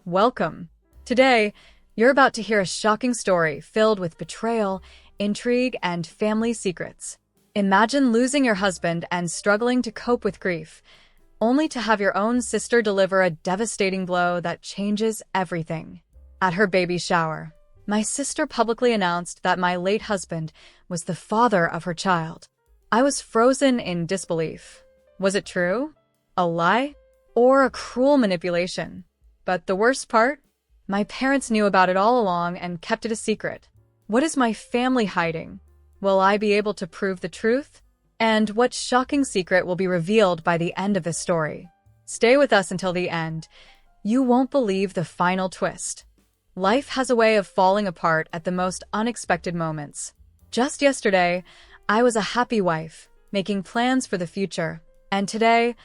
Welcome. Today, you're about to hear a shocking story filled with betrayal, intrigue, and family secrets. Imagine losing your husband and struggling to cope with grief, only to have your own sister deliver a devastating blow that changes everything. At her baby shower, my sister publicly announced that my late husband was the father of her child. I was frozen in disbelief. Was it true? A lie? Or a cruel manipulation? But the worst part? My parents knew about it all along and kept it a secret. What is my family hiding? Will I be able to prove the truth? And what shocking secret will be revealed by the end of this story? Stay with us until the end. You won't believe the final twist. Life has a way of falling apart at the most unexpected moments. Just yesterday, I was a happy wife, making plans for the future, and today,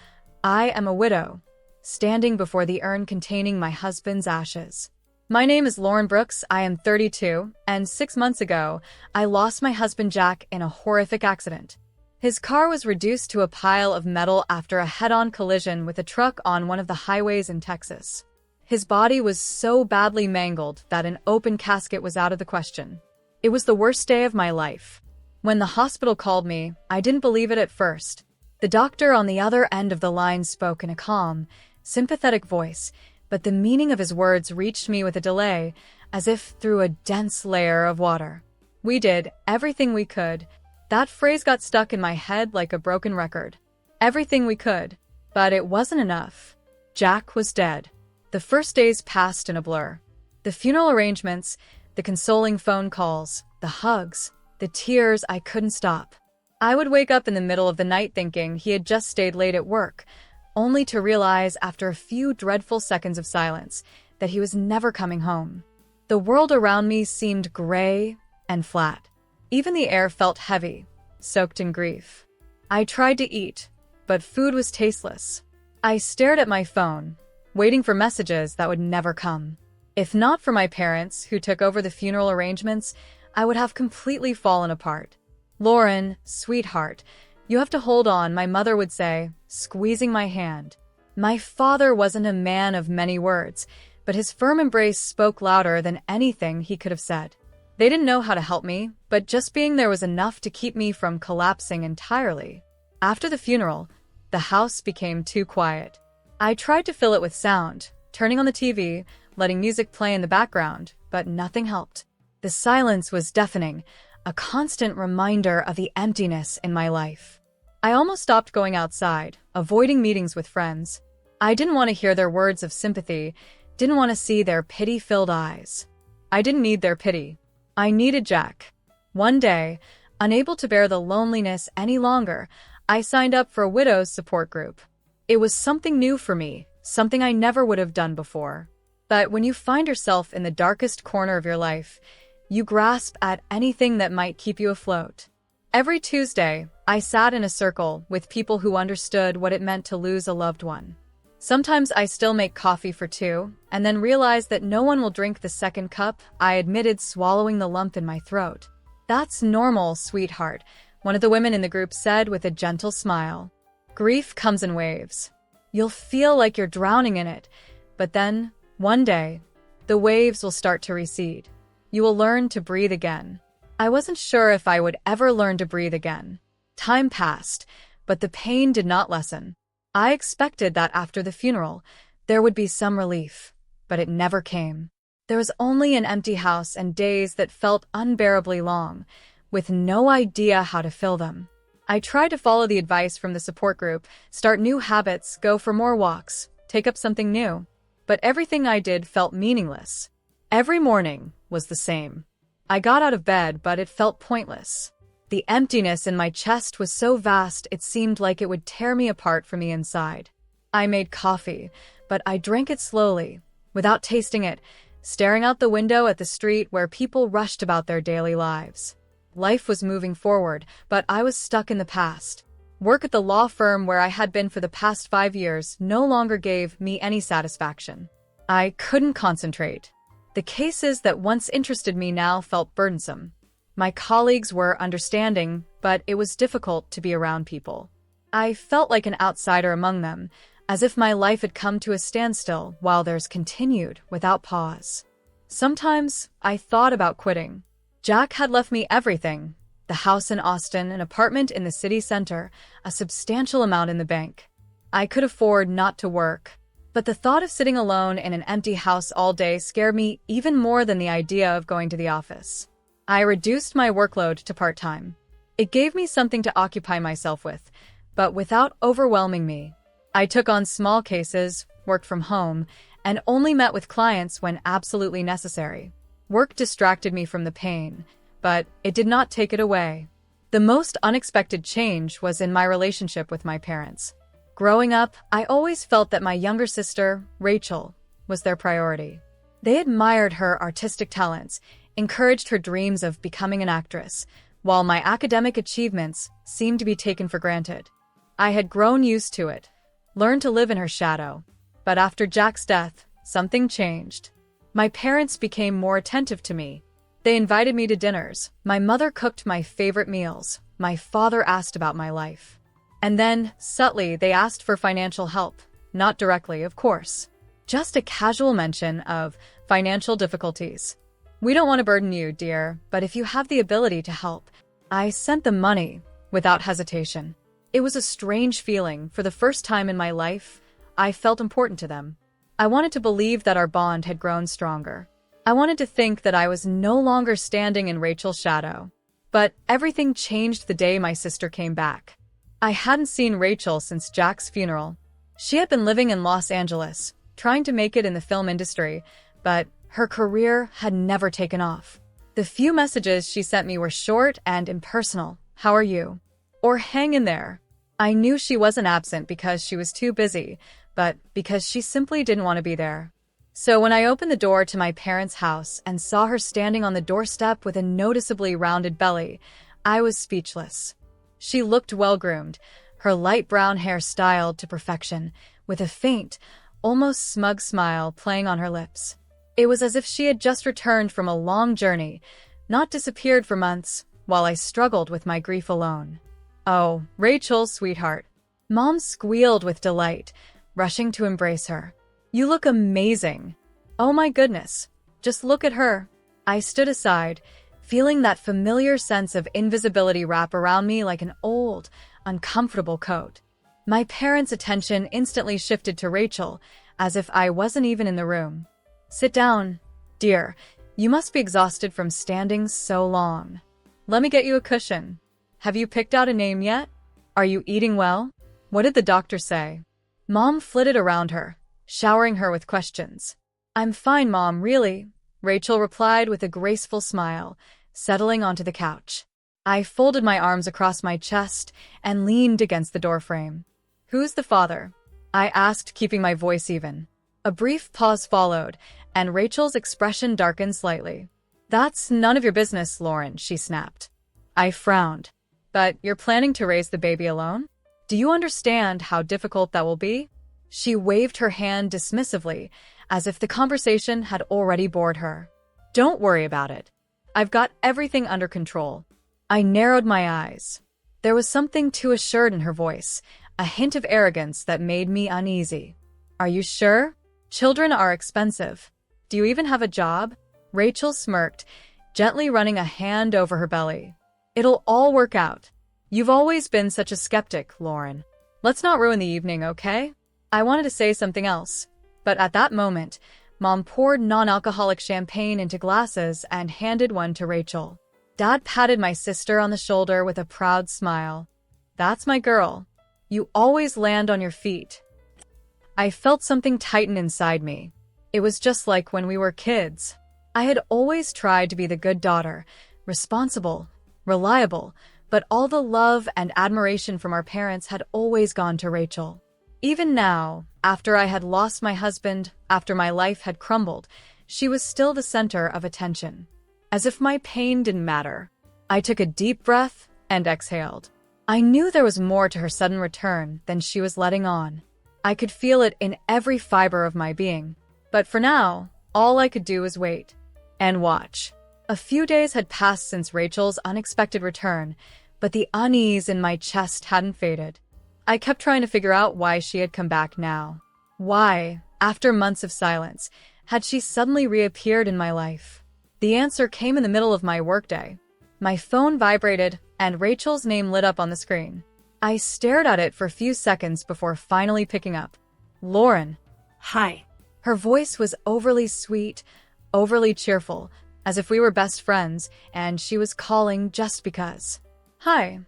I am a widow, standing before the urn containing my husband's ashes. My name is Lauren Brooks, I am 32, and 6 months ago, I lost my husband Jack in a horrific accident. His car was reduced to a pile of metal after a head-on collision with a truck on one of the highways in Texas. His body was so badly mangled that an open casket was out of the question. It was the worst day of my life. When the hospital called me, I didn't believe it at first. The doctor on the other end of the line spoke in a calm, sympathetic voice, but the meaning of his words reached me with a delay, as if through a dense layer of water. We did everything we could. That phrase got stuck in my head like a broken record. Everything we could. But it wasn't enough. Jack was dead. The first days passed in a blur. The funeral arrangements, the consoling phone calls, the hugs, the tears I couldn't stop. I would wake up in the middle of the night thinking he had just stayed late at work, only to realize after a few dreadful seconds of silence that he was never coming home. The world around me seemed gray and flat. Even the air felt heavy, soaked in grief. I tried to eat, but food was tasteless. I stared at my phone, waiting for messages that would never come. If not for my parents, who took over the funeral arrangements, I would have completely fallen apart. "Lauren, sweetheart, you have to hold on," my mother would say, squeezing my hand. My father wasn't a man of many words, but his firm embrace spoke louder than anything he could have said. They didn't know how to help me, but just being there was enough to keep me from collapsing entirely. After the funeral, the house became too quiet. I tried to fill it with sound, turning on the TV, letting music play in the background, but nothing helped. The silence was deafening, a constant reminder of the emptiness in my life. I almost stopped going outside, avoiding meetings with friends. I didn't want to hear their words of sympathy, didn't want to see their pity-filled eyes. I didn't need their pity. I needed Jack. One day, unable to bear the loneliness any longer, I signed up for a widow's support group. It was something new for me, something I never would have done before. But when you find yourself in the darkest corner of your life, you grasp at anything that might keep you afloat. Every Tuesday, I sat in a circle with people who understood what it meant to lose a loved one. Sometimes I still make coffee for two, and then realize that no one will drink the second cup, I admitted, swallowing the lump in my throat. "That's normal, sweetheart," one of the women in the group said with a gentle smile. "Grief comes in waves. You'll feel like you're drowning in it, but then, one day, the waves will start to recede. You will learn to breathe again." I wasn't sure if I would ever learn to breathe again. Time passed, but the pain did not lessen. I expected that after the funeral, there would be some relief, but it never came. There was only an empty house and days that felt unbearably long, with no idea how to fill them. I tried to follow the advice from the support group, start new habits, go for more walks, take up something new. But everything I did felt meaningless. Every morning was the same. I got out of bed, but it felt pointless. The emptiness in my chest was so vast it seemed like it would tear me apart from the inside. I made coffee, but I drank it slowly, without tasting it, staring out the window at the street where people rushed about their daily lives. Life was moving forward, but I was stuck in the past. Work at the law firm where I had been for the past 5 years no longer gave me any satisfaction. I couldn't concentrate. The cases that once interested me now felt burdensome. My colleagues were understanding, but it was difficult to be around people. I felt like an outsider among them, as if my life had come to a standstill while theirs continued without pause. Sometimes I thought about quitting. Jack had left me everything: the house in Austin, an apartment in the city center, a substantial amount in the bank. I could afford not to work, but the thought of sitting alone in an empty house all day scared me even more than the idea of going to the office. I reduced my workload to part-time. It gave me something to occupy myself with, but without overwhelming me. I took on small cases, worked from home, and only met with clients when absolutely necessary. Work distracted me from the pain, but it did not take it away. The most unexpected change was in my relationship with my parents. Growing up, I always felt that my younger sister, Rachel, was their priority. They admired her artistic talents, encouraged her dreams of becoming an actress, while my academic achievements seemed to be taken for granted. I had grown used to it, learned to live in her shadow. But after Jack's death, something changed. My parents became more attentive to me. They invited me to dinners. My mother cooked my favorite meals. My father asked about my life. And then, subtly, they asked for financial help. Not directly, of course. Just a casual mention of financial difficulties. "We don't want to burden you, dear, but if you have the ability to help." I sent them money, without hesitation. It was a strange feeling. For the first time in my life, I felt important to them. I wanted to believe that our bond had grown stronger. I wanted to think that I was no longer standing in Rachel's shadow. But everything changed the day my sister came back. I hadn't seen Rachel since Jack's funeral. She had been living in Los Angeles, trying to make it in the film industry, but her career had never taken off. The few messages she sent me were short and impersonal. "How are you?" Or "Hang in there." I knew she wasn't absent because she was too busy, but because she simply didn't want to be there. So when I opened the door to my parents' house and saw her standing on the doorstep with a noticeably rounded belly, I was speechless. She looked well-groomed, her light brown hair styled to perfection, with a faint, almost smug smile playing on her lips. It was as if she had just returned from a long journey, not disappeared for months, while I struggled with my grief alone. "Oh, Rachel, sweetheart." Mom squealed with delight, rushing to embrace her. "You look amazing." "Oh my goodness, just look at her." I stood aside, feeling that familiar sense of invisibility wrap around me like an old, uncomfortable coat. My parents' attention instantly shifted to Rachel, as if I wasn't even in the room. "Sit down, dear. You must be exhausted from standing so long. Let me get you a cushion. Have you picked out a name yet? Are you eating well? What did the doctor say?" Mom flitted around her, showering her with questions. "I'm fine, Mom, really," Rachel replied with a graceful smile, settling onto the couch. I folded my arms across my chest and leaned against the doorframe. "Who's the father?" I asked, keeping my voice even. A brief pause followed, and Rachel's expression darkened slightly. "That's none of your business, Lauren," she snapped. I frowned. "But you're planning to raise the baby alone? Do you understand how difficult that will be?" She waved her hand dismissively, as if the conversation had already bored her. "Don't worry about it. I've got everything under control." I narrowed my eyes. There was something too assured in her voice, a hint of arrogance that made me uneasy. "Are you sure? Children are expensive. Do you even have a job?" Rachel smirked, gently running a hand over her belly. "It'll all work out. You've always been such a skeptic, Lauren. Let's not ruin the evening, okay?" I wanted to say something else, but at that moment, Mom poured non-alcoholic champagne into glasses and handed one to Rachel. Dad patted my sister on the shoulder with a proud smile. "That's my girl. You always land on your feet." I felt something tighten inside me. It was just like when we were kids. I had always tried to be the good daughter, responsible, reliable, but all the love and admiration from our parents had always gone to Rachel. Even now, after I had lost my husband, after my life had crumbled, she was still the center of attention. As if my pain didn't matter. I took a deep breath and exhaled. I knew there was more to her sudden return than she was letting on. I could feel it in every fiber of my being. But for now, all I could do was wait. And watch. A few days had passed since Rachel's unexpected return, but the unease in my chest hadn't faded. I kept trying to figure out why she had come back now. Why, after months of silence, had she suddenly reappeared in my life? The answer came in the middle of my workday. My phone vibrated, and Rachel's name lit up on the screen. I stared at it for a few seconds before finally picking up. Lauren. Hi. Her voice was overly sweet, overly cheerful, as if we were best friends, and she was calling just because. Hi,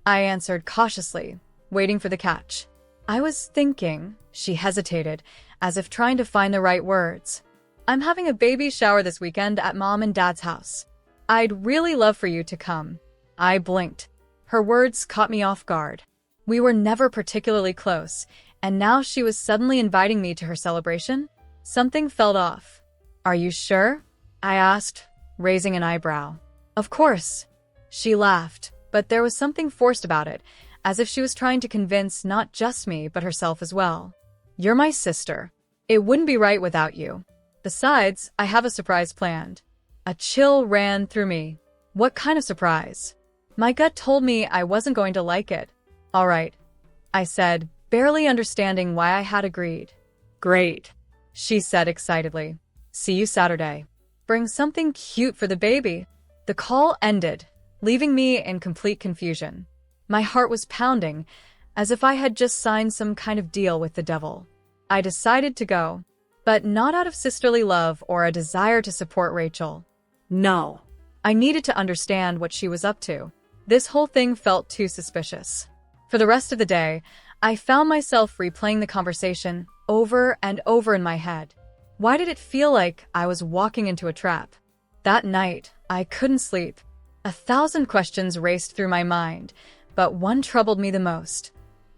I answered cautiously, waiting for the catch. I was thinking, she hesitated, as if trying to find the right words. I'm having a baby shower this weekend at Mom and Dad's house. I'd really love for you to come. I blinked. Her words caught me off guard. We were never particularly close, and now she was suddenly inviting me to her celebration? Something felt off. Are you sure? I asked, raising an eyebrow. Of course. She laughed, but there was something forced about it, as if she was trying to convince not just me, but herself as well. You're my sister. It wouldn't be right without you. Besides, I have a surprise planned. A chill ran through me. What kind of surprise? My gut told me I wasn't going to like it. All right, I said, barely understanding why I had agreed. Great, she said excitedly. See you Saturday. Bring something cute for the baby. The call ended, leaving me in complete confusion. My heart was pounding, as if I had just signed some kind of deal with the devil. I decided to go, but not out of sisterly love or a desire to support Rachel. No. I needed to understand what she was up to. This whole thing felt too suspicious. For the rest of the day, I found myself replaying the conversation over and over in my head. Why did it feel like I was walking into a trap? That night, I couldn't sleep. 1,000 questions raced through my mind, but one troubled me the most.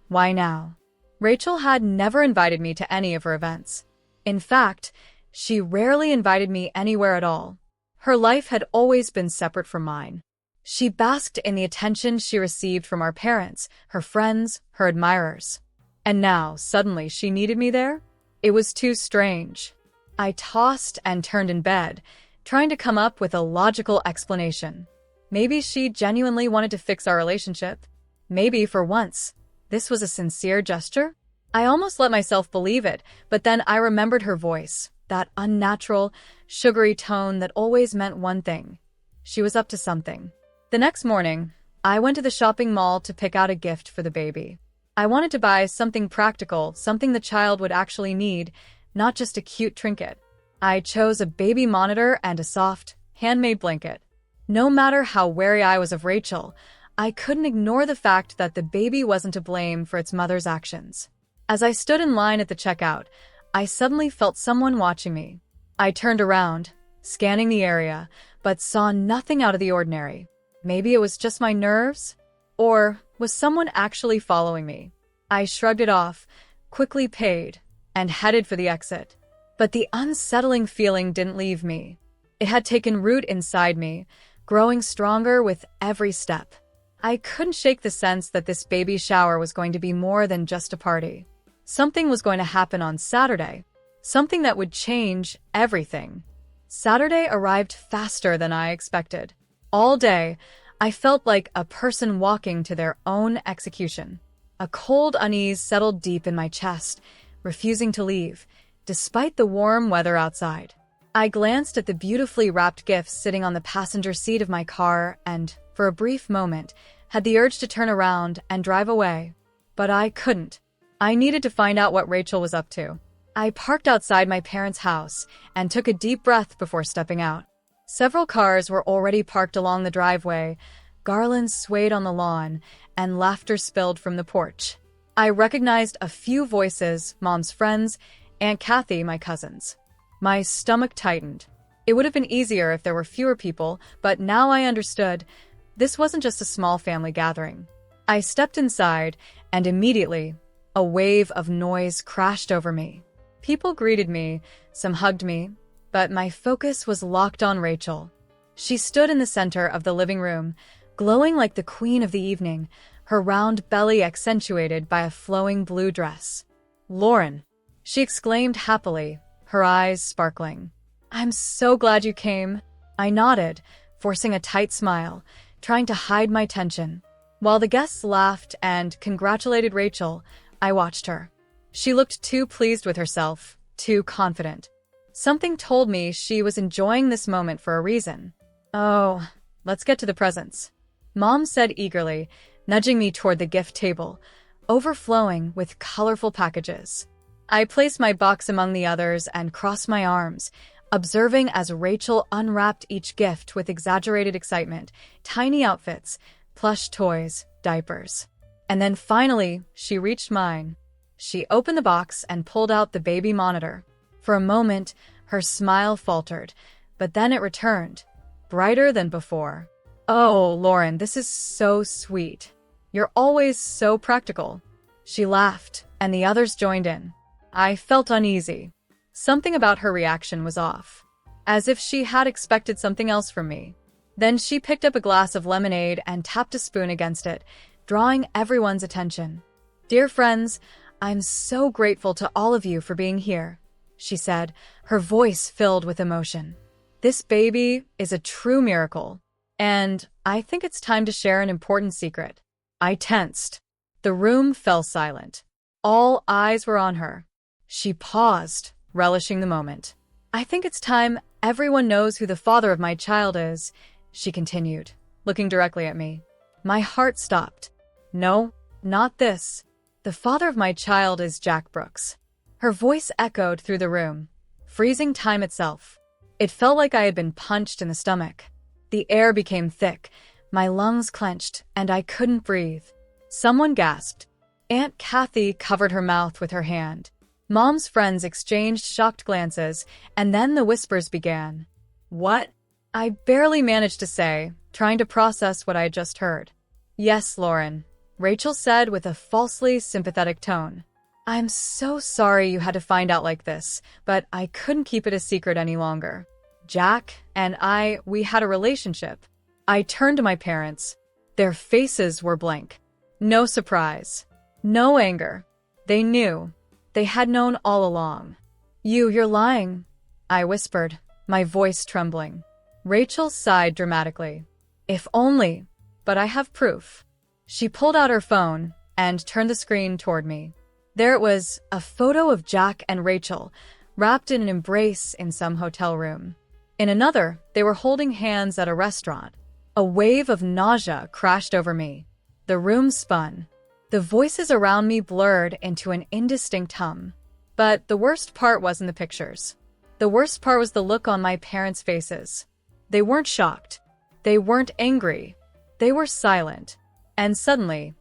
Why now? Rachel had never invited me to any of her events. In fact, she rarely invited me anywhere at all. Her life had always been separate from mine. She basked in the attention she received from our parents, her friends, her admirers. And now, suddenly, she needed me there? It was too strange. I tossed and turned in bed, trying to come up with a logical explanation. Maybe she genuinely wanted to fix our relationship. Maybe, for once, this was a sincere gesture? I almost let myself believe it, but then I remembered her voice, that unnatural, sugary tone that always meant one thing. She was up to something. The next morning, I went to the shopping mall to pick out a gift for the baby. I wanted to buy something practical, something the child would actually need, not just a cute trinket. I chose a baby monitor and a soft, handmade blanket. No matter how wary I was of Rachel, I couldn't ignore the fact that the baby wasn't to blame for its mother's actions. As I stood in line at the checkout, I suddenly felt someone watching me. I turned around, scanning the area, but saw nothing out of the ordinary. Maybe it was just my nerves? Or was someone actually following me? I shrugged it off, quickly paid, and headed for the exit. But the unsettling feeling didn't leave me. It had taken root inside me, growing stronger with every step. I couldn't shake the sense that this baby shower was going to be more than just a party. Something was going to happen on Saturday. Something that would change everything. Saturday arrived faster than I expected. All day, I felt like a person walking to their own execution. A cold unease settled deep in my chest, refusing to leave, despite the warm weather outside. I glanced at the beautifully wrapped gifts sitting on the passenger seat of my car and, for a brief moment, had the urge to turn around and drive away. But I couldn't. I needed to find out what Rachel was up to. I parked outside my parents' house and took a deep breath before stepping out. Several cars were already parked along the driveway, garlands swayed on the lawn, and laughter spilled from the porch. I recognized a few voices, Mom's friends, Aunt Kathy, my cousins. My stomach tightened. It would have been easier if there were fewer people, but now I understood. This wasn't just a small family gathering. I stepped inside, and immediately, a wave of noise crashed over me. People greeted me, some hugged me, but my focus was locked on Rachel. She stood in the center of the living room, glowing like the queen of the evening, her round belly accentuated by a flowing blue dress. "Lauren," she exclaimed happily, her eyes sparkling. "I'm so glad you came." I nodded, forcing a tight smile, trying to hide my tension. While the guests laughed and congratulated Rachel, I watched her. She looked too pleased with herself, too confident. Something told me she was enjoying this moment for a reason. "Oh, let's get to the presents," Mom said eagerly, nudging me toward the gift table, overflowing with colorful packages. I placed my box among the others and crossed my arms, observing as Rachel unwrapped each gift with exaggerated excitement: tiny outfits, plush toys, diapers. And then finally, she reached mine. She opened the box and pulled out the baby monitor. For a moment, her smile faltered, but then it returned, brighter than before. "Oh, Lauren, this is so sweet. You're always so practical." She laughed, and the others joined in. I felt uneasy. Something about her reaction was off, as if she had expected something else from me. Then she picked up a glass of lemonade and tapped a spoon against it, drawing everyone's attention. "Dear friends, I'm so grateful to all of you for being here," she said, her voice filled with emotion. "This baby is a true miracle, and I think it's time to share an important secret." I tensed. The room fell silent. All eyes were on her. She paused, relishing the moment. "I think it's time everyone knows who the father of my child is," she continued, looking directly at me. My heart stopped. "No, not this. The father of my child is Jack Brooks." Her voice echoed through the room, freezing time itself. It felt like I had been punched in the stomach. The air became thick, my lungs clenched, and I couldn't breathe. Someone gasped. Aunt Kathy covered her mouth with her hand. Mom's friends exchanged shocked glances, and then the whispers began. "What?" I barely managed to say, trying to process what I had just heard. "Yes, Lauren," Rachel said with a falsely sympathetic tone. "I'm so sorry you had to find out like this, but I couldn't keep it a secret any longer. Jack and we had a relationship." I turned to my parents. Their faces were blank. No surprise. No anger. They knew. They had known all along. You're lying," I whispered, my voice trembling. Rachel sighed dramatically. "If only, but I have proof." She pulled out her phone and turned the screen toward me. There it was, a photo of Jack and Rachel, wrapped in an embrace in some hotel room. In another, they were holding hands at a restaurant. A wave of nausea crashed over me. The room spun. The voices around me blurred into an indistinct hum. But the worst part wasn't the pictures. The worst part was the look on my parents' faces. They weren't shocked. They weren't angry. They were silent. And suddenly,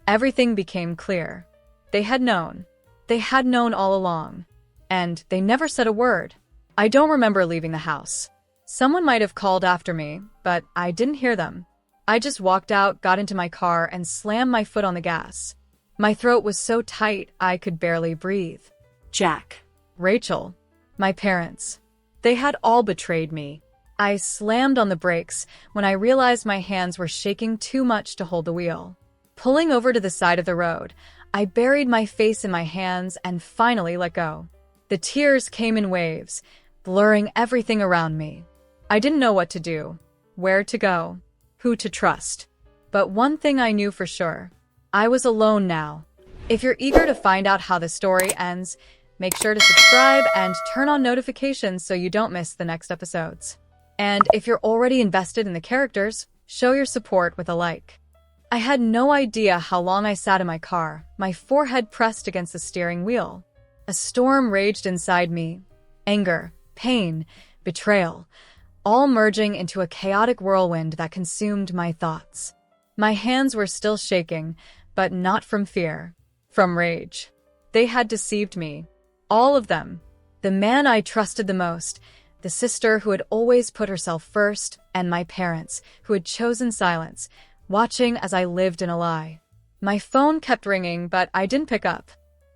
everything became clear. They had known. They had known all along. And they never said a word. I don't remember leaving the house. Someone might have called after me, but I didn't hear them. I just walked out, got into my car, and slammed my foot on the gas. My throat was so tight I could barely breathe. Jack, Rachel, my parents. They had all betrayed me. I slammed on the brakes when I realized my hands were shaking too much to hold the wheel. Pulling over to the side of the road, I buried my face in my hands and finally let go. The tears came in waves, blurring everything around me. I didn't know what to do, where to go, who to trust. But one thing I knew for sure: I was alone now. If you're eager to find out how the story ends, make sure to subscribe and turn on notifications so you don't miss the next episodes. And if you're already invested in the characters, show your support with a like. I had no idea how long I sat in my car, my forehead pressed against the steering wheel. A storm raged inside me. Anger, pain, betrayal, all merging into a chaotic whirlwind that consumed my thoughts. My hands were still shaking, but not from fear, from rage. They had deceived me. All of them. The man I trusted the most, the sister who had always put herself first, and my parents, who had chosen silence, watching as I lived in a lie. My phone kept ringing, but I didn't pick up.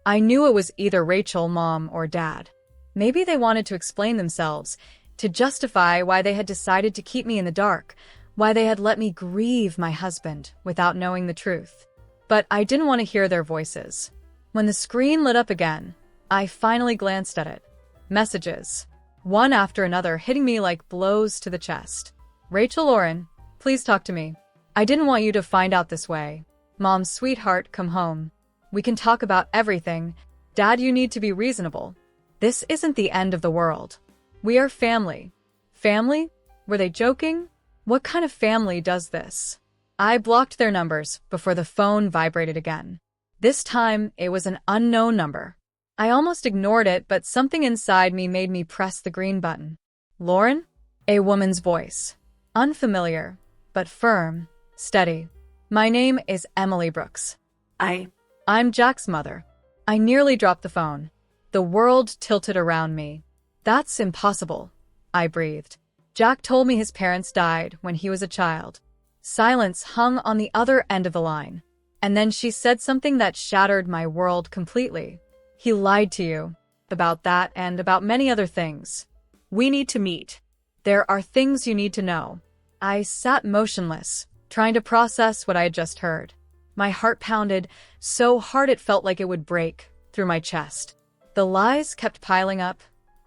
I knew it was either Rachel, Mom, or Dad. Maybe they wanted to explain themselves, to justify why they had decided to keep me in the dark, why they had let me grieve my husband without knowing the truth. But I didn't want to hear their voices. When the screen lit up again, I finally glanced at it. Messages, one after another, hitting me like blows to the chest. "Rachel, Lauren, please talk to me." I didn't want you to find out this way. Mom, sweetheart, come home. We can talk about everything. Dad, you need to be reasonable. This isn't the end of the world. We are family. Family? Were they joking? What kind of family does this? I blocked their numbers before the phone vibrated again. This time, it was an unknown number. I almost ignored it, but something inside me made me press the green button. Lauren? A woman's voice. Unfamiliar, but firm, steady. My name is Emily Brooks. I'm Jack's mother. I nearly dropped the phone. The world tilted around me. That's impossible, I breathed. Jack told me his parents died when he was a child. Silence hung on the other end of the line. And then she said something that shattered my world completely. He lied to you. About that and about many other things. We need to meet. There are things you need to know. I sat motionless, trying to process what I had just heard. My heart pounded so hard it felt like it would break through my chest. The lies kept piling up,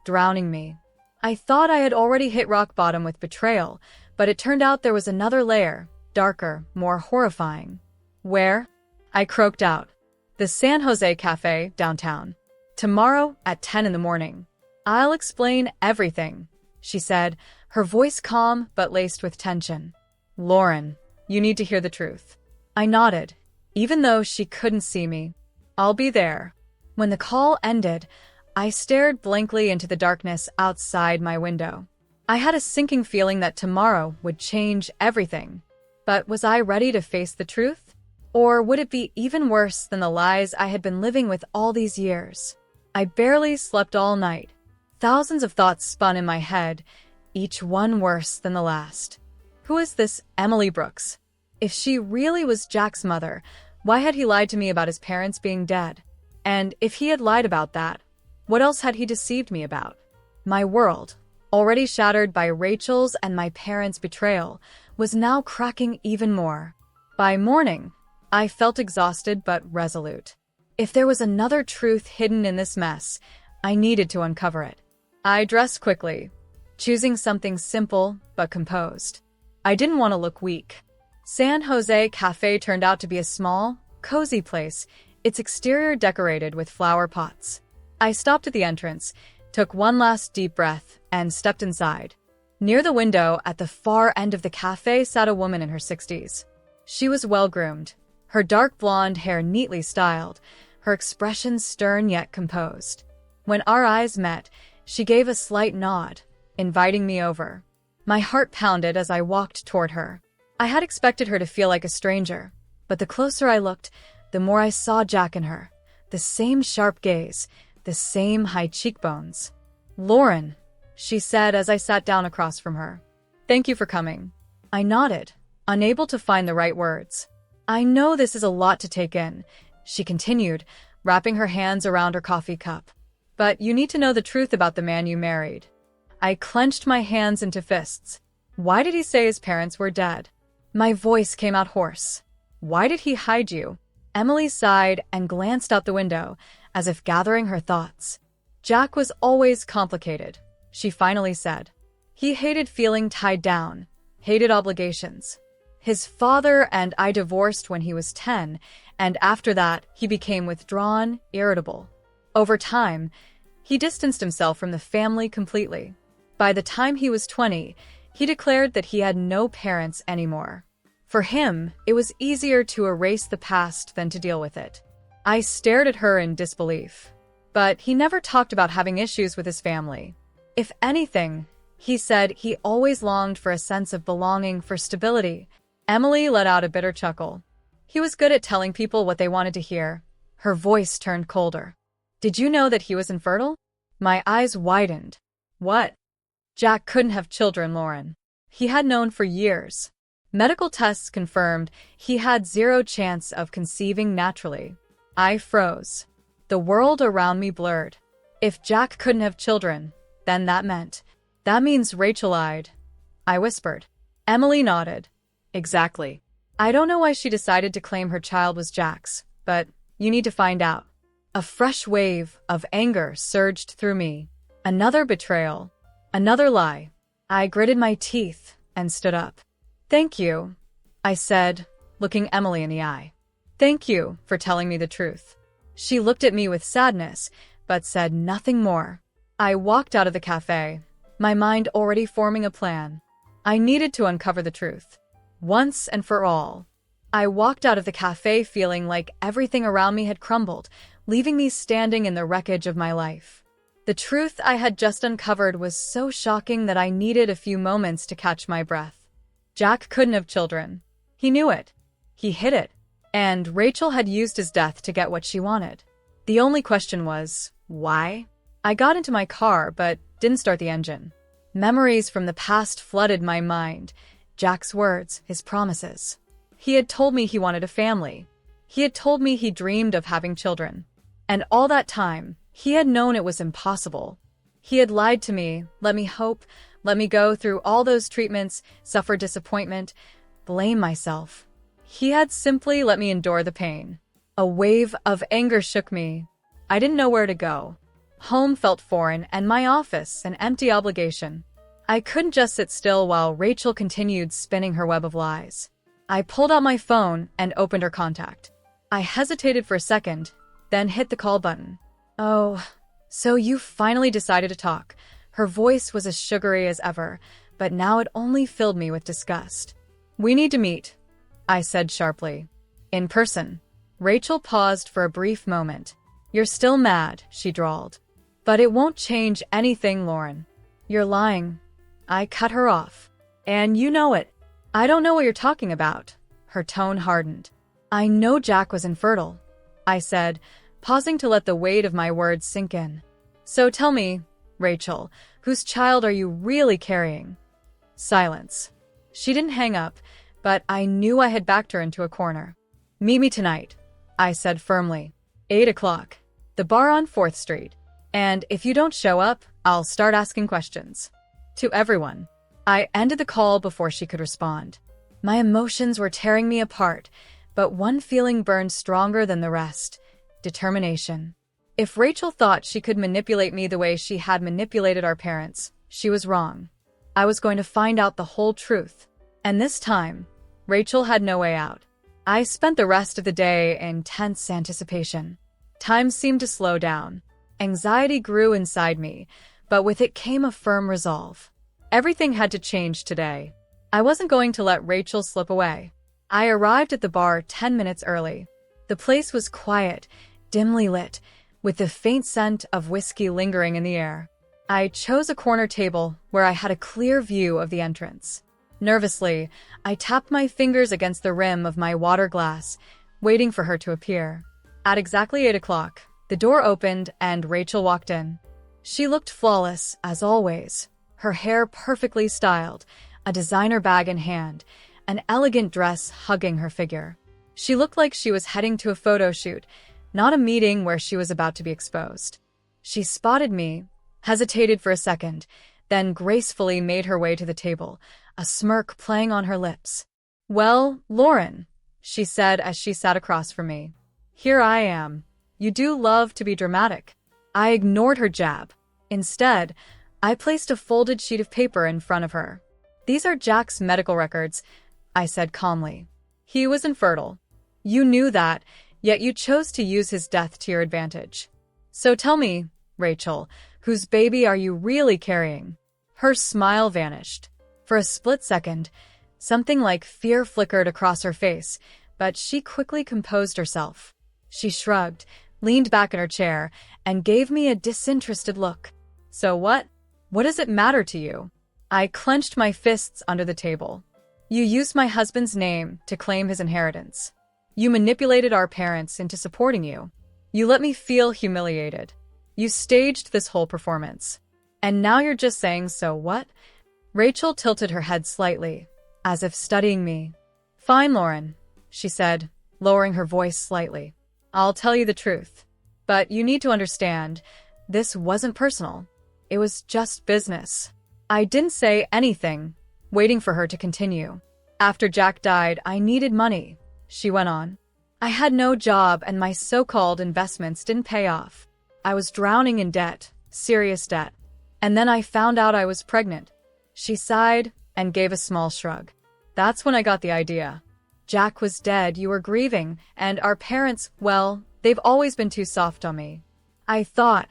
drowning me. I thought I had already hit rock bottom with betrayal, but it turned out there was another layer, darker, more horrifying. Where? I croaked out. The San Jose Cafe, downtown. Tomorrow at 10 in the morning. I'll explain everything, she said, her voice calm but laced with tension. Lauren, you need to hear the truth. I nodded, even though she couldn't see me. I'll be there. When the call ended, I stared blankly into the darkness outside my window. I had a sinking feeling that tomorrow would change everything. But was I ready to face the truth? Or would it be even worse than the lies I had been living with all these years? I barely slept all night. Thousands of thoughts spun in my head, each one worse than the last. Who is this Emily Brooks? If she really was Jack's mother, why had he lied to me about his parents being dead? And if he had lied about that, what else had he deceived me about? My world, already shattered by Rachel's and my parents' betrayal, was now cracking even more. By morning, I felt exhausted but resolute. If there was another truth hidden in this mess, I needed to uncover it. I dressed quickly, choosing something simple but composed. I didn't want to look weak. San Jose Cafe turned out to be a small, cozy place, its exterior decorated with flower pots. I stopped at the entrance, took one last deep breath, and stepped inside. Near the window at the far end of the cafe sat a woman in her 60s. She was well-groomed, her dark blonde hair neatly styled, her expression stern yet composed. When our eyes met, she gave a slight nod, inviting me over. My heart pounded as I walked toward her. I had expected her to feel like a stranger, but the closer I looked, the more I saw Jack in her. The same sharp gaze, the same high cheekbones. Lauren, she said as I sat down across from her. Thank you for coming. I nodded, unable to find the right words. I know this is a lot to take in, she continued, wrapping her hands around her coffee cup. But you need to know the truth about the man you married. I clenched my hands into fists. Why did he say his parents were dead? My voice came out hoarse. Why did he hide you? Emily sighed and glanced out the window, as if gathering her thoughts. Jack was always complicated, she finally said. He hated feeling tied down, hated obligations. His father and I divorced when he was 10, and after that, he became withdrawn, irritable. Over time, he distanced himself from the family completely. By the time he was 20, he declared that he had no parents anymore. For him, it was easier to erase the past than to deal with it. I stared at her in disbelief. But he never talked about having issues with his family. If anything, he said he always longed for a sense of belonging, for stability. Emily let out a bitter chuckle. He was good at telling people what they wanted to hear. Her voice turned colder. Did you know that he was infertile? My eyes widened. What? Jack couldn't have children, Lauren. He had known for years. Medical tests confirmed he had zero chance of conceiving naturally. I froze. The world around me blurred. If Jack couldn't have children, then that means Rachel lied. I whispered. Emily nodded. Exactly. I don't know why she decided to claim her child was Jack's, but you need to find out. A fresh wave of anger surged through me. Another betrayal. Another lie. I gritted my teeth and stood up. Thank you. I said, looking Emily in the eye. Thank you for telling me the truth. She looked at me with sadness, but said nothing more. I walked out of the cafe, my mind already forming a plan. I needed to uncover the truth, once and for all. I walked out of the cafe feeling like everything around me had crumbled, leaving me standing in the wreckage of my life. The truth I had just uncovered was so shocking that I needed a few moments to catch my breath. Jack couldn't have children. He knew it. He hid it. And Rachel had used his death to get what she wanted. The only question was, why? I got into my car, but didn't start the engine. Memories from the past flooded my mind. Jack's words, his promises. He had told me he wanted a family. He had told me he dreamed of having children. And all that time, he had known it was impossible. He had lied to me, let me hope, let me go through all those treatments, suffer disappointment, blame myself. He had simply let me endure the pain. A wave of anger shook me. I didn't know where to go. Home felt foreign, and my office an empty obligation. I couldn't just sit still while Rachel continued spinning her web of lies. I pulled out my phone and opened her contact. I hesitated for a second, then hit the call button. Oh, so you finally decided to talk. Her voice was as sugary as ever, but now it only filled me with disgust. We need to meet, I said sharply. In person. Rachel paused for a brief moment. You're still mad, she drawled. But it won't change anything, Lauren. You're lying. I cut her off. And you know it. I don't know what you're talking about. Her tone hardened. I know Jack was infertile, I said, pausing to let the weight of my words sink in. So tell me, Rachel, whose child are you really carrying? Silence. She didn't hang up, but I knew I had backed her into a corner. Meet me tonight, I said firmly. 8 o'clock. The bar on 4th Street. And if you don't show up, I'll start asking questions. To everyone. I ended the call before she could respond. My emotions were tearing me apart, but one feeling burned stronger than the rest. Determination. If Rachel thought she could manipulate me the way she had manipulated our parents, she was wrong. I was going to find out the whole truth. And this time, Rachel had no way out. I spent the rest of the day in tense anticipation. Time seemed to slow down. Anxiety grew inside me, but with it came a firm resolve. Everything had to change today. I wasn't going to let Rachel slip away. I arrived at the bar 10 minutes early. The place was quiet, dimly lit, with the faint scent of whiskey lingering in the air. I chose a corner table where I had a clear view of the entrance. Nervously, I tapped my fingers against the rim of my water glass, waiting for her to appear. At exactly 8 o'clock, the door opened and Rachel walked in. She looked flawless, as always. Her hair perfectly styled, a designer bag in hand, an elegant dress hugging her figure. She looked like she was heading to a photo shoot, not a meeting where she was about to be exposed. She spotted me, hesitated for a second, then gracefully made her way to the table, a smirk playing on her lips. Well, Lauren, she said as she sat across from me. Here I am. You do love to be dramatic. I ignored her jab. Instead, I placed a folded sheet of paper in front of her. These are Jack's medical records, I said calmly. He was infertile. You knew that, yet you chose to use his death to your advantage. So tell me, Rachel, whose baby are you really carrying? Her smile vanished. For a split second, something like fear flickered across her face, but she quickly composed herself. She shrugged, leaned back in her chair, and gave me a disinterested look. So what? What does it matter to you? I clenched my fists under the table. You used my husband's name to claim his inheritance. You manipulated our parents into supporting you. You let me feel humiliated. You staged this whole performance. And now you're just saying, so what? Rachel tilted her head slightly, as if studying me. Fine, Lauren, she said, lowering her voice slightly. I'll tell you the truth. But you need to understand, this wasn't personal. It was just business. I didn't say anything, waiting for her to continue. After Jack died, I needed money, she went on. I had no job and my so-called investments didn't pay off. I was drowning in debt, serious debt. And then I found out I was pregnant. She sighed and gave a small shrug. That's when I got the idea. Jack was dead, you were grieving, and our parents, well, they've always been too soft on me. I thought,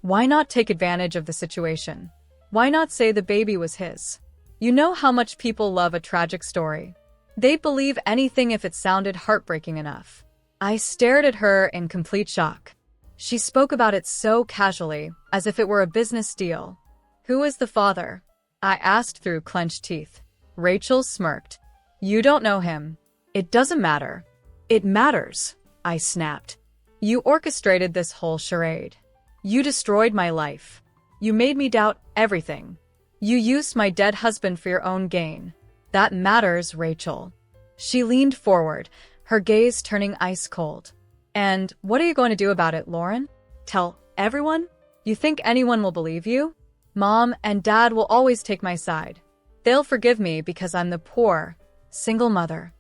why not take advantage of the situation? Why not say the baby was his? You know how much people love a tragic story. They'd believe anything if it sounded heartbreaking enough. I stared at her in complete shock. She spoke about it so casually, as if it were a business deal. Who is the father? I asked through clenched teeth. Rachel smirked. You don't know him. It doesn't matter. It matters, I snapped. You orchestrated this whole charade. You destroyed my life. You made me doubt everything. You used my dead husband for your own gain. That matters, Rachel. She leaned forward, her gaze turning ice cold. And what are you going to do about it, Lauren? Tell everyone? You think anyone will believe you? Mom and Dad will always take my side. They'll forgive me because I'm the poor, single mother.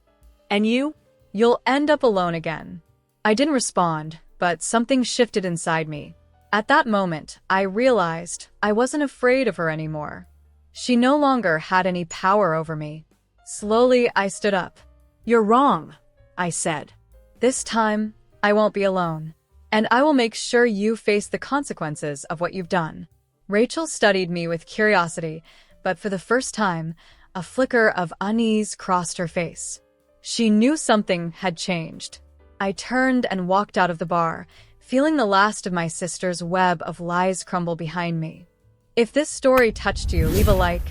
And you? You'll end up alone again. I didn't respond, but something shifted inside me. At that moment, I realized I wasn't afraid of her anymore. She no longer had any power over me. Slowly, I stood up. You're wrong, I said. This time, I won't be alone. And I will make sure you face the consequences of what you've done. Rachel studied me with curiosity, but for the first time, a flicker of unease crossed her face. She knew something had changed. I turned and walked out of the bar, feeling the last of my sister's web of lies crumble behind me. If this story touched you, leave a like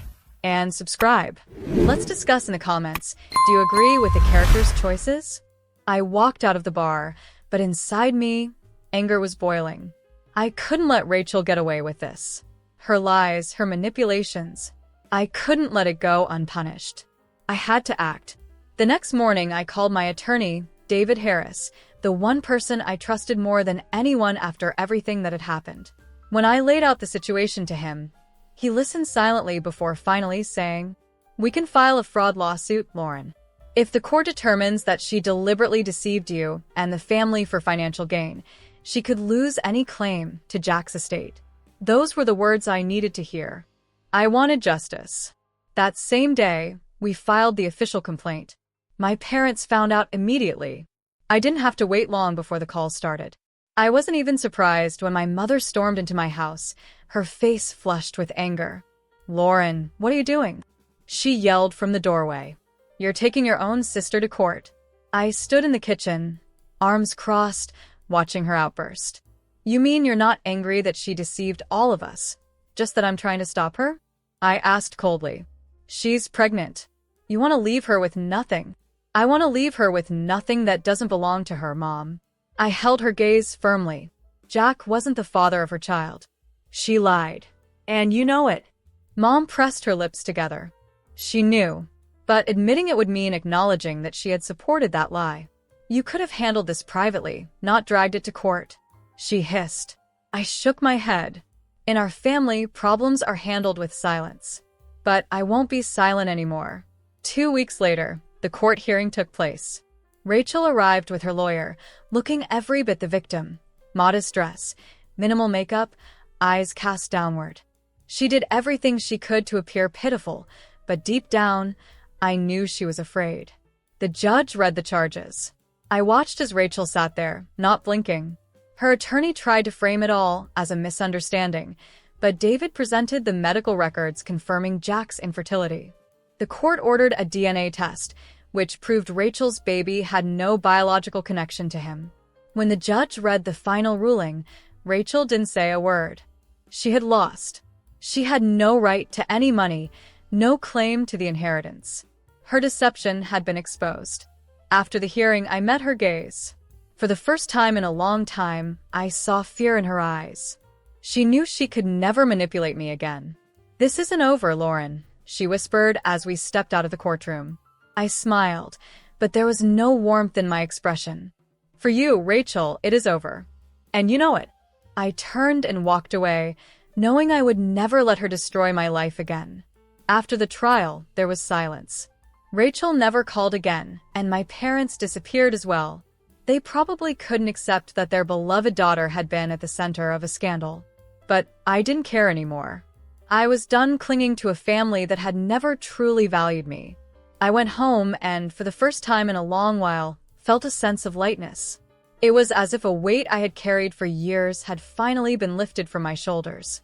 and subscribe. Let's discuss in the comments. Do you agree with the characters' choices? I walked out of the bar, but inside me, anger was boiling. I couldn't let Rachel get away with this. Her lies, her manipulations. I couldn't let it go unpunished. I had to act. The next morning, I called my attorney, David Harris, the one person I trusted more than anyone after everything that had happened. When I laid out the situation to him, he listened silently before finally saying, "We can file a fraud lawsuit, Lauren. If the court determines that she deliberately deceived you and the family for financial gain, she could lose any claim to Jack's estate." Those were the words I needed to hear. I wanted justice. That same day, we filed the official complaint. My parents found out immediately. I didn't have to wait long before the calls started. I wasn't even surprised when my mother stormed into my house, her face flushed with anger. "Lauren, what are you doing?" She yelled from the doorway. "You're taking your own sister to court." I stood in the kitchen, arms crossed, watching her outburst. "You mean you're not angry that she deceived all of us, just that I'm trying to stop her?" I asked coldly. "She's pregnant. You want to leave her with nothing." "I want to leave her with nothing that doesn't belong to her, Mom." I held her gaze firmly. Jack wasn't the father of her child. She lied. And you know it. Mom pressed her lips together. She knew, but admitting it would mean acknowledging that she had supported that lie. "You could have handled this privately, not dragged it to court," she hissed. I shook my head. In our family, problems are handled with silence. But I won't be silent anymore. 2 weeks later, the court hearing took place. Rachel arrived with her lawyer, looking every bit the victim. Modest dress, minimal makeup, eyes cast downward. She did everything she could to appear pitiful, but deep down, I knew she was afraid. The judge read the charges. I watched as Rachel sat there, not blinking. Her attorney tried to frame it all as a misunderstanding, but David presented the medical records confirming Jack's infertility. The court ordered a DNA test, which proved Rachel's baby had no biological connection to him. When the judge read the final ruling, Rachel didn't say a word. She had lost. She had no right to any money, no claim to the inheritance. Her deception had been exposed. After the hearing, I met her gaze. For the first time in a long time, I saw fear in her eyes. She knew she could never manipulate me again. "This isn't over, Lauren," she whispered as we stepped out of the courtroom. I smiled, but there was no warmth in my expression. "For you, Rachel, it is over. And you know it." I turned and walked away, knowing I would never let her destroy my life again. After the trial, there was silence. Rachel never called again, and my parents disappeared as well. They probably couldn't accept that their beloved daughter had been at the center of a scandal. But I didn't care anymore. I was done clinging to a family that had never truly valued me. I went home and, for the first time in a long while, felt a sense of lightness. It was as if a weight I had carried for years had finally been lifted from my shoulders.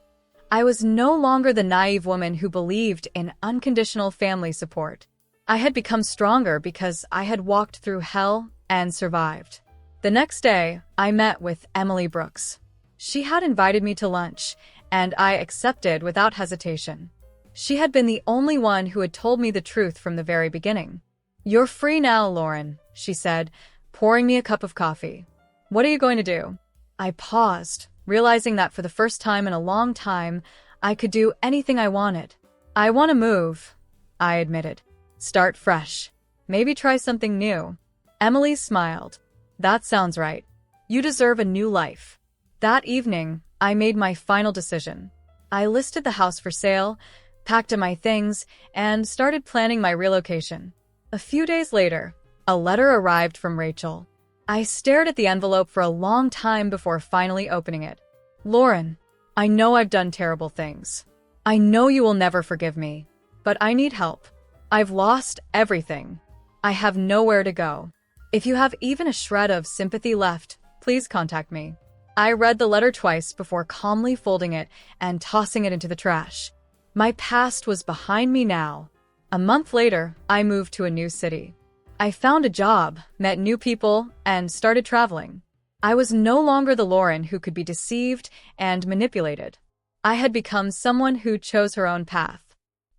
I was no longer the naive woman who believed in unconditional family support. I had become stronger because I had walked through hell and survived. The next day, I met with Emily Brooks. She had invited me to lunch, and I accepted without hesitation. She had been the only one who had told me the truth from the very beginning. "You're free now, Lauren," she said, pouring me a cup of coffee. "What are you going to do?" I paused, realizing that for the first time in a long time, I could do anything I wanted. "I want to move," I admitted. "Start fresh. Maybe try something new." Emily smiled. "That sounds right. You deserve a new life." That evening, I made my final decision. I listed the house for sale, packed up my things, and started planning my relocation. A few days later, a letter arrived from Rachel. I stared at the envelope for a long time before finally opening it. "Lauren, I know I've done terrible things. I know you will never forgive me, but I need help. I've lost everything. I have nowhere to go. If you have even a shred of sympathy left, please contact me." I read the letter twice before calmly folding it and tossing it into the trash. My past was behind me now. A month later, I moved to a new city. I found a job, met new people, and started traveling. I was no longer the Lauren who could be deceived and manipulated. I had become someone who chose her own path.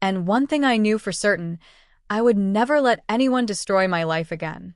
And one thing I knew for certain, I would never let anyone destroy my life again.